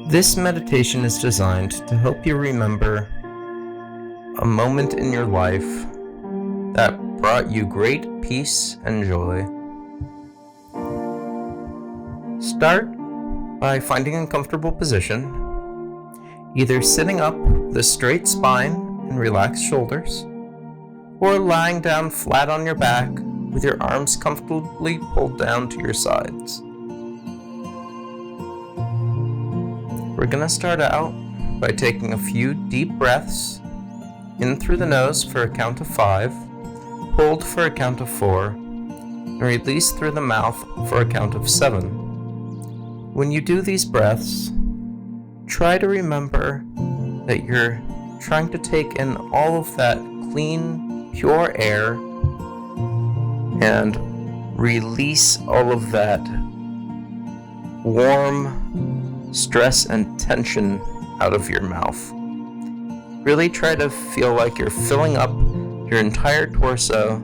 This meditation is designed to help you remember a moment in your life that brought you great peace and joy. Start by finding a comfortable position, either sitting up with a straight spine and relaxed shoulders, or lying down flat on your back with your arms comfortably pulled down to your sides. We're going to start out by taking a few deep breaths in through the nose for a count of 5, hold for a count of 4, and release through the mouth for a count of 7. When you do these breaths, try to remember that you're trying to take in all of that clean, pure air and release all of that warm stress and tension out of your mouth. Really try to feel like you're filling up your entire torso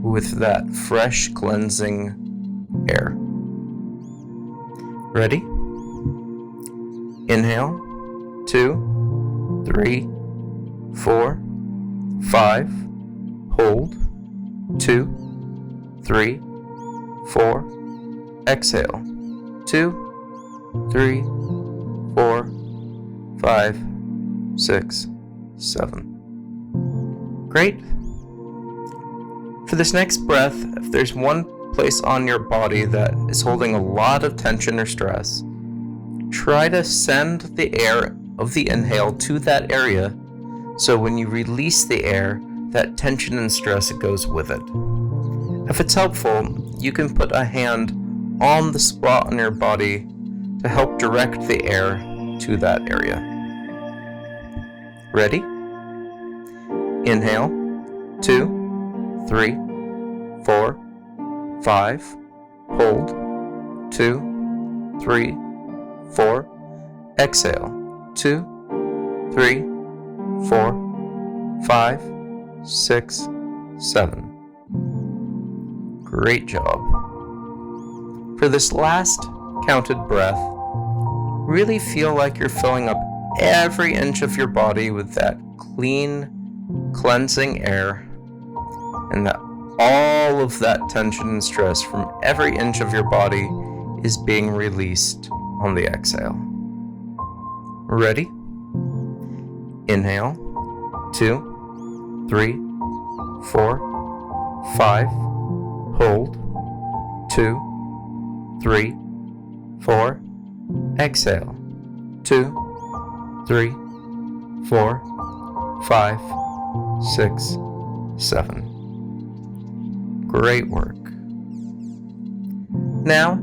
with that fresh, cleansing air. Ready? Inhale, 2, 3, 4, 5. Hold, 2, 3, 4. Exhale, 2, 3, 4, 5, 6, 7. Great. For this next breath, if there's one place on your body that is holding a lot of tension or stress, try to send the air of the inhale to that area, so when you release the air, that tension and stress goes with it. If it's helpful, you can put a hand on the spot on your body to help direct the air to that area. Ready? Inhale, 2, 3, 4, 5. Hold, 2, 3, 4. Exhale, 2, 3, 4, 5, 6, 7. Great job. For this last counted breath, really feel like you're filling up every inch of your body with that clean, cleansing air, and that all of that tension and stress from every inch of your body is being released on the exhale. Ready? Inhale, 2, 3, 4, 5. Hold, 2, 3, 4. Exhale, 2, 3, 4, 5, 6, 7. Great work. Now,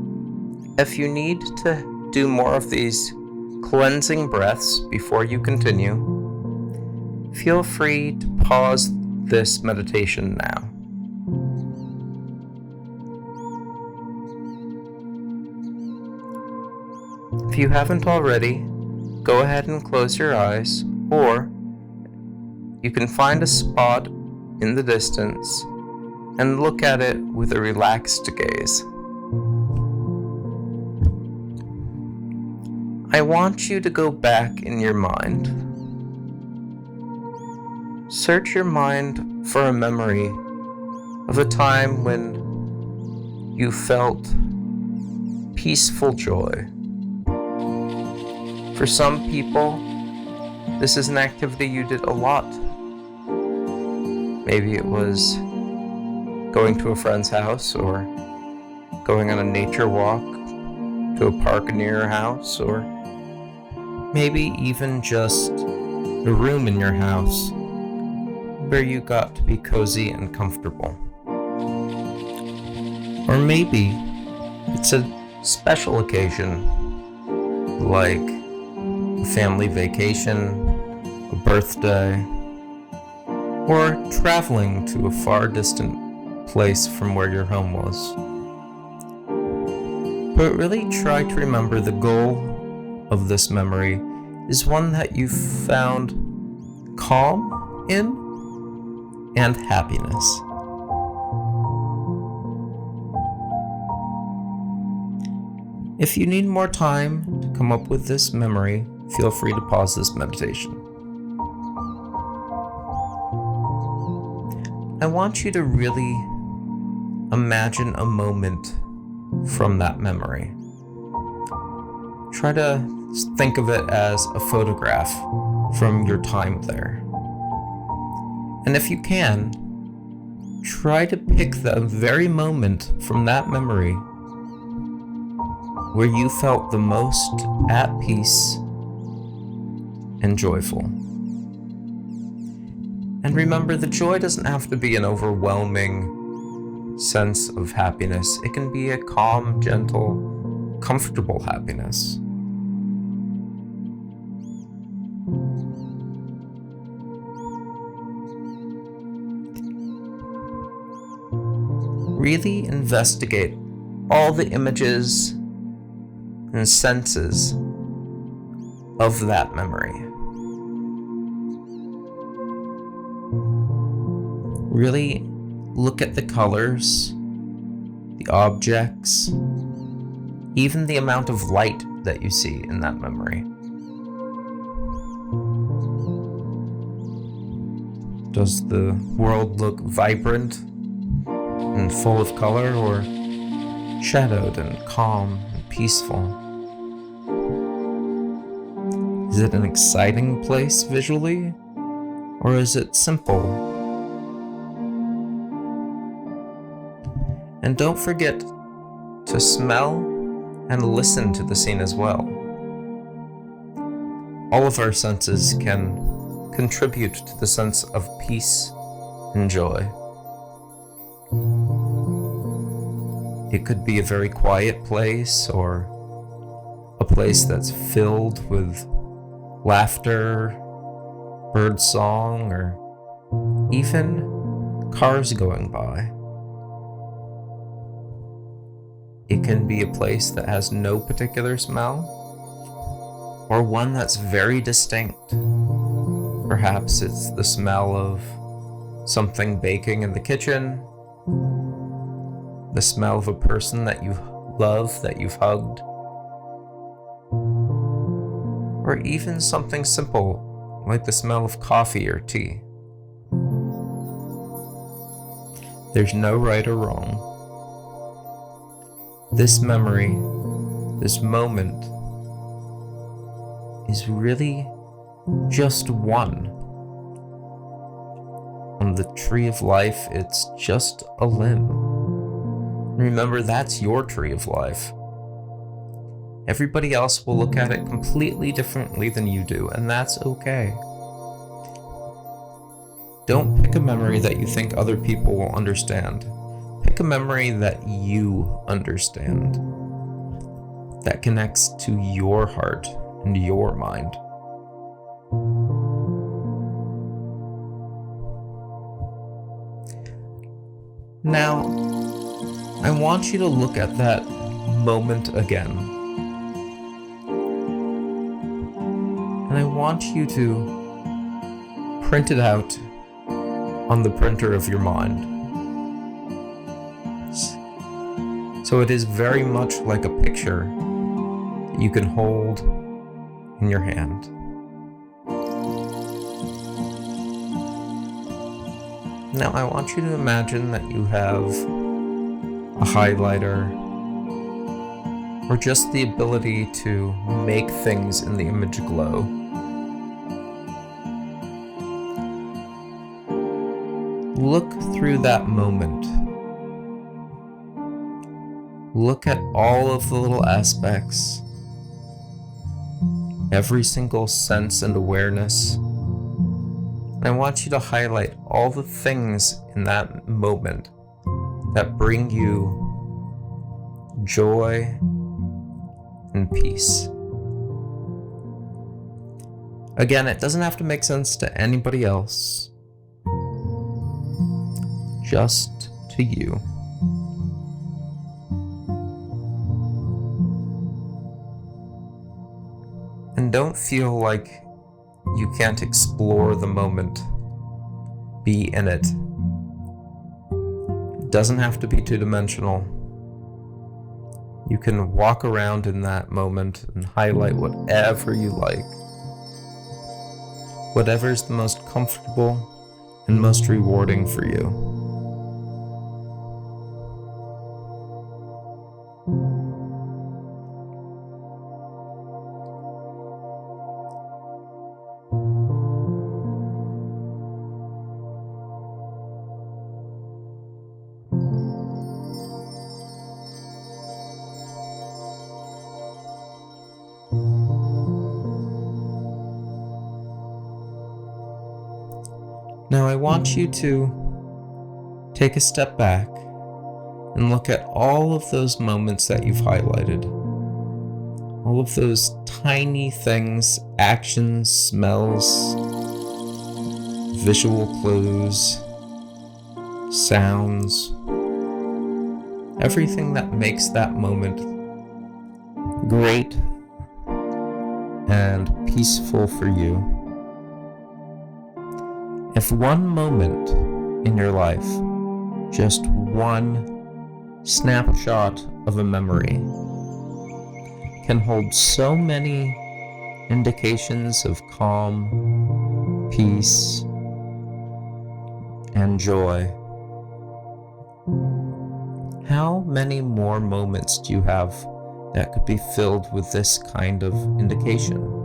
if you need to do more of these cleansing breaths before you continue, feel free to pause this meditation now. If you haven't already, go ahead and close your eyes, or you can find a spot in the distance and look at it with a relaxed gaze. I want you to go back in your mind. Search your mind for a memory of a time when you felt peaceful joy. For some people, this is an activity you did a lot. Maybe it was going to a friend's house, or going on a nature walk to a park near your house, or maybe even just a room in your house where you got to be cozy and comfortable. Or maybe it's a special occasion, like a family vacation, a birthday, or traveling to a far distant place from where your home was. But really try to remember the goal of this memory is one that you found calm in and happiness. If you need more time to come up with this memory, feel free to pause this meditation. I want you to really imagine a moment from that memory. Try to think of it as a photograph from your time there. And if you can, try to pick the very moment from that memory where you felt the most at peace and joyful. And remember, the joy doesn't have to be an overwhelming sense of happiness. It can be a calm, gentle, comfortable happiness. Really investigate all the images and senses of that memory. Really look at the colors, the objects, even the amount of light that you see in that memory. Does the world look vibrant and full of color, or shadowed and calm and peaceful? Is it an exciting place visually, or is it simple? And don't forget to smell and listen to the scene as well. All of our senses can contribute to the sense of peace and joy. It could be a very quiet place, or a place that's filled with laughter, bird song, or even cars going by. It can be a place that has no particular smell, or one that's very distinct. Perhaps it's the smell of something baking in the kitchen, the smell of a person that you love, that you've hugged, or even something simple like the smell of coffee or tea. There's no right or wrong. This memory, this moment, is really just one. On the tree of life, it's just a limb. Remember, that's your tree of life. Everybody else will look at it completely differently than you do, and that's okay. Don't pick a memory that you think other people will understand. Pick a memory that you understand, that connects to your heart and your mind. Now, I want you to look at that moment again. And I want you to print it out on the printer of your mind. So it is very much like a picture that you can hold in your hand. Now I want you to imagine that you have a highlighter, or just the ability to make things in the image glow. Look through that moment. Look at all of the little aspects, every single sense and awareness. And I want you to highlight all the things in that moment that bring you joy and peace. Again, it doesn't have to make sense to anybody else, just to you. And don't feel like you can't explore the moment. Be in it. It doesn't have to be two-dimensional. You can walk around in that moment and highlight whatever you like. Whatever's the most comfortable and most rewarding for you. Now I want you to take a step back and look at all of those moments that you've highlighted. All of those tiny things, actions, smells, visual clues, sounds, everything that makes that moment great and peaceful for you. If one moment in your life, just one snapshot of a memory, can hold so many indications of calm, peace, and joy, how many more moments do you have that could be filled with this kind of indication?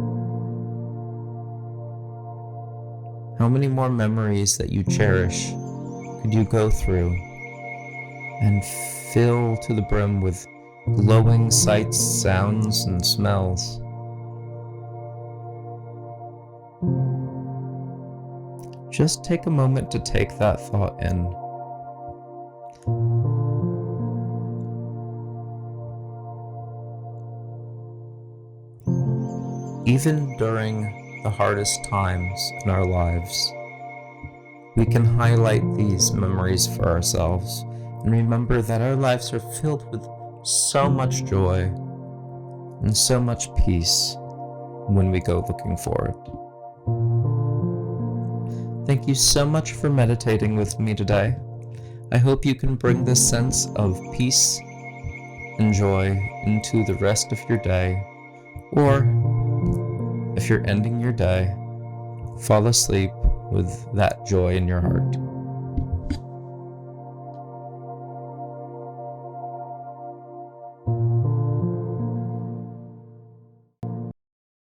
How many more memories that you cherish could you go through and fill to the brim with glowing sights, sounds, and smells? Just take a moment to take that thought in. Even during the hardest times in our lives, we can highlight these memories for ourselves and remember that our lives are filled with so much joy and so much peace when we go looking for it. Thank you so much for meditating with me today. I hope you can bring this sense of peace and joy into the rest of your day, or if you're ending your day, fall asleep with that joy in your heart.